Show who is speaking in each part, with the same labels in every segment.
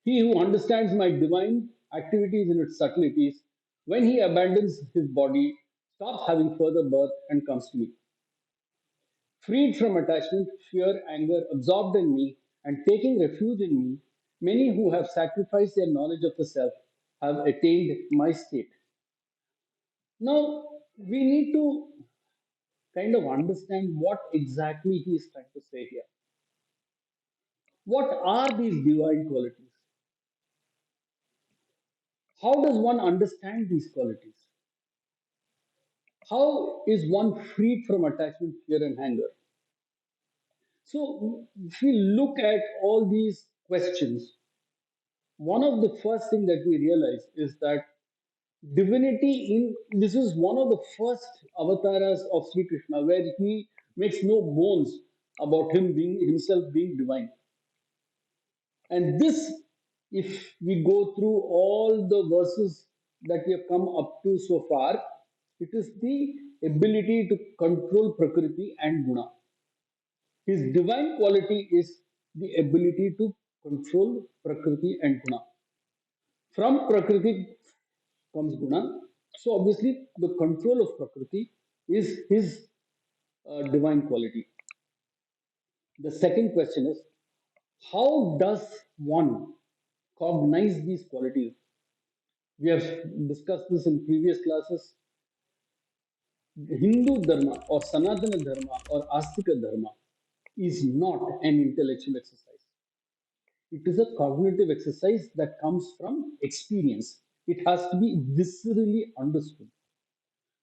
Speaker 1: He who understands my divine activities in its subtleties, when he abandons his body, stops having further birth, and comes to me. Freed from attachment, fear, anger, absorbed in me, and taking refuge in me, many who have sacrificed their knowledge of the self have attained my state. Now, we need to kind of understand what exactly he is trying to say here. What are these divine qualities? How does one understand these qualities? How is one freed from attachment, fear, and anger? So, if we look at all these questions, one of the first thing that we realize is that divinity in this is one of the first avatars of Sri Krishna, where he makes no bones about him being himself being divine. And this, if we go through all the verses that we have come up to so far, it is the ability to control Prakriti and Guna. His divine quality is the ability to control Prakriti and Guna. From Prakriti comes Guna. So obviously, the control of Prakriti is his divine quality. The second question is, how does one cognize these qualities? We have discussed this in previous classes. Hindu Dharma or Sanatana Dharma or Astika Dharma is not an intellectual exercise. It is a cognitive exercise that comes from experience. It has to be viscerally understood.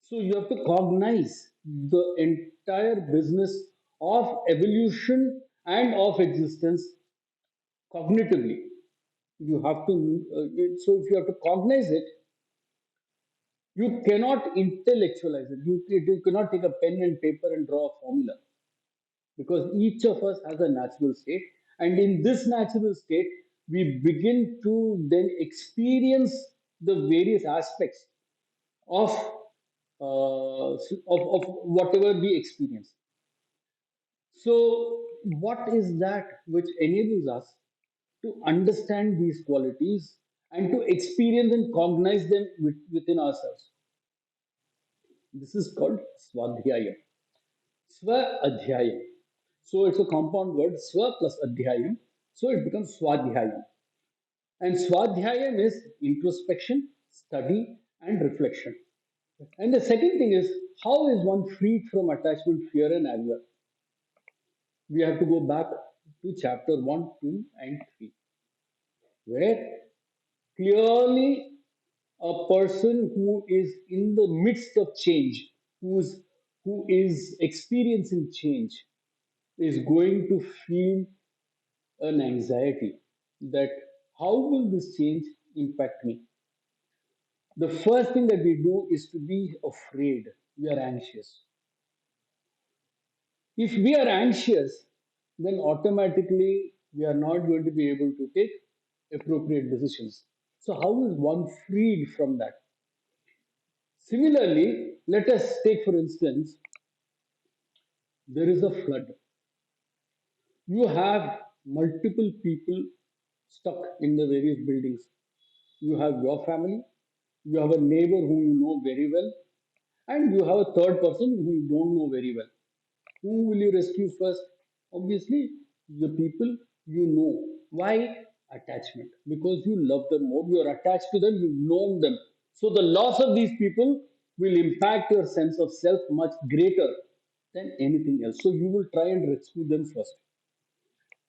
Speaker 1: So you have to cognize the entire business of evolution and of existence cognitively. You have to, so if you have to cognize it, you cannot intellectualize it. You cannot take a pen and paper and draw a formula because each of us has a natural state. And in this natural state, we begin to then experience the various aspects of, of whatever we experience. So, what is that which enables us to understand these qualities and to experience and cognize them within ourselves? This is called Swadhyaya. Swa Adhyayam. So it's a compound word, Swa plus Adhyayam. So it becomes Swadhyayam. And Swadhyayam is introspection, study, and reflection. And the second thing is, how is one freed from attachment, fear, and anger? We have to go back to chapter 1, 2, and 3, where clearly a person who is in the midst of change, who is experiencing change, is going to feel an anxiety that how will this change impact me? The first thing that we do is to be afraid. We are anxious. If we are anxious, then automatically we are not going to be able to take appropriate decisions. So, how is one freed from that? Similarly, let us take, for instance, there is a flood. You have multiple people stuck in the various buildings. You have your family, you have a neighbor whom you know very well, and you have a third person who you don't know very well. Who will you rescue first? Obviously, the people you know. Why? Attachment. Because you love them more, you are attached to them, you've known them. So the loss of these people will impact your sense of self much greater than anything else. So you will try and rescue them first.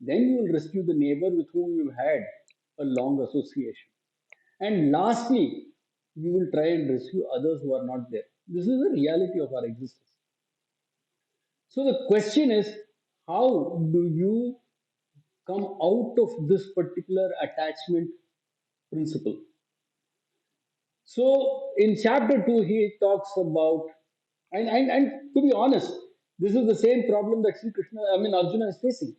Speaker 1: Then you will rescue the neighbor with whom you had a long association. And lastly, you will try and rescue others who are not there. This is the reality of our existence. So the question is, how do you come out of this particular attachment principle? So in chapter 2, he talks about, and to be honest, this is the same problem that Sri Krishna, I mean Arjuna is facing.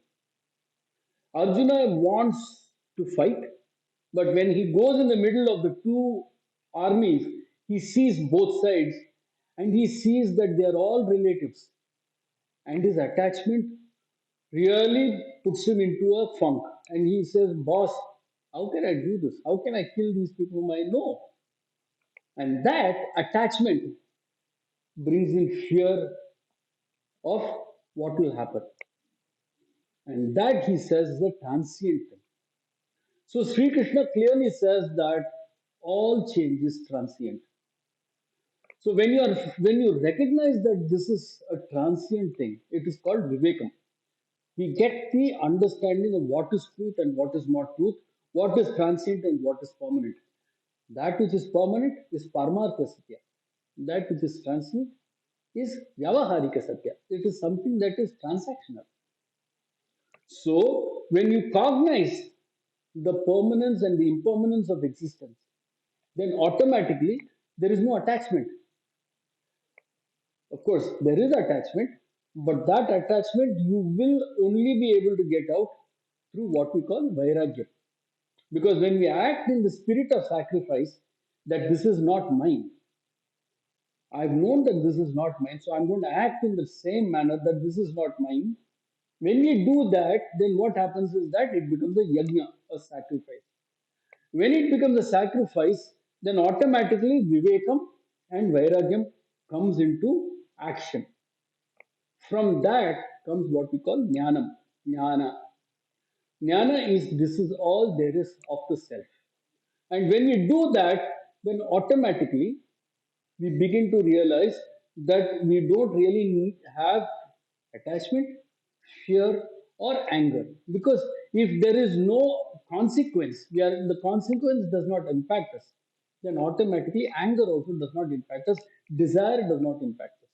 Speaker 1: Arjuna wants to fight, but when he goes in the middle of the two armies, he sees both sides and he sees that they are all relatives. And his attachment really puts him into a funk. And he says, Boss, How can I do this? How can I kill these people whom I know? And that attachment brings in fear of what will happen. And that he says is a transient thing. So Sri Krishna clearly says that all change is transient. So when you recognize that this is a transient thing, it is called vivekam. We get the understanding of what is truth and what is not truth, what is transient and what is permanent. That which is permanent is paramartha satya. That which is transient is vyavaharika satya. It is something that is transactional. So when you cognize the permanence and the impermanence of existence, then automatically there is no attachment. Of course, there is attachment, but that attachment you will only be able to get out through what we call vairagya. Because when we act in the spirit of sacrifice, that this is not mine, I've known that this is not mine, so I'm going to act in the same manner that this is not mine. When we do that, then what happens is that it becomes a yajna, a sacrifice. When it becomes a sacrifice, then automatically vivekam and vairagyam comes into action. From that comes what we call jnanam, jnana. Jnana is this is all there is of the self. And when we do that, then automatically we begin to realize that we don't really have attachment, fear, or anger. Because if there is no consequence, the consequence does not impact us, then automatically anger also does not impact us, desire does not impact us.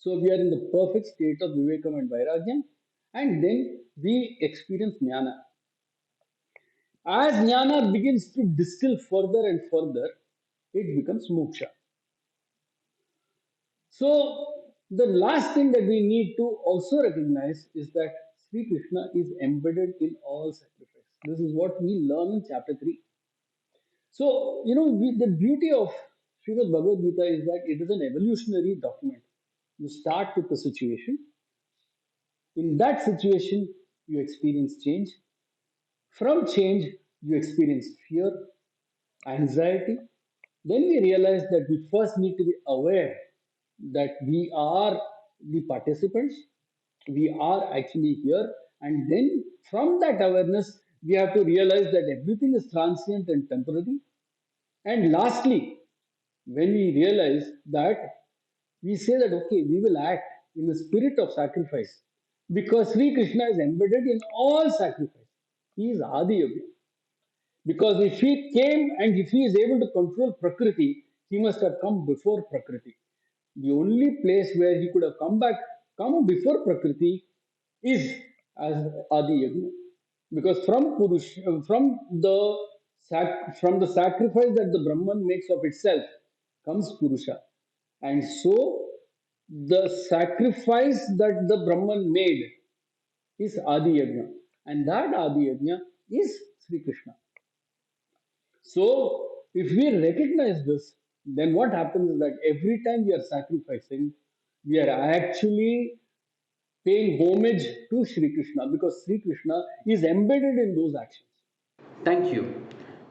Speaker 1: So we are in the perfect state of Vivekam and Vairagyam, and then we experience Jnana. As Jnana begins to distill further and further, it becomes Moksha. So the last thing that we need to also recognize is that Sri Krishna is embedded in all sacrifice. This is what we learn in chapter 3. So, the beauty of Srimad Bhagavad Gita is that it is an evolutionary document. You start with the situation. In that situation, you experience change. From change, you experience fear, anxiety. Then we realize that we first need to be aware that we are the participants, we are actually here, and then from that awareness, we have to realize that everything is transient and temporary. And lastly, when we realize that, we say that okay, we will act in the spirit of sacrifice because Sri Krishna is embedded in all sacrifice. He is Adi Yogi. Because if he came and if he is able to control Prakriti, he must have come before Prakriti. The only place where he could have come before Prakriti is as Adi Yagna. Because from the sacrifice that the Brahman makes of itself comes Purusha. And so the sacrifice that the Brahman made is Adi Yagna. And that Adi Yagna is Sri Krishna. So, if we recognize this, then what happens is that every time we are sacrificing, we are actually paying homage to Sri Krishna because Sri Krishna is embedded in those actions.
Speaker 2: Thank you.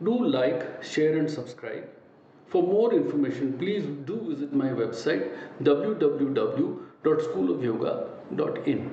Speaker 2: Do like, share, and subscribe. For more information, please do visit my website www.schoolofyoga.in.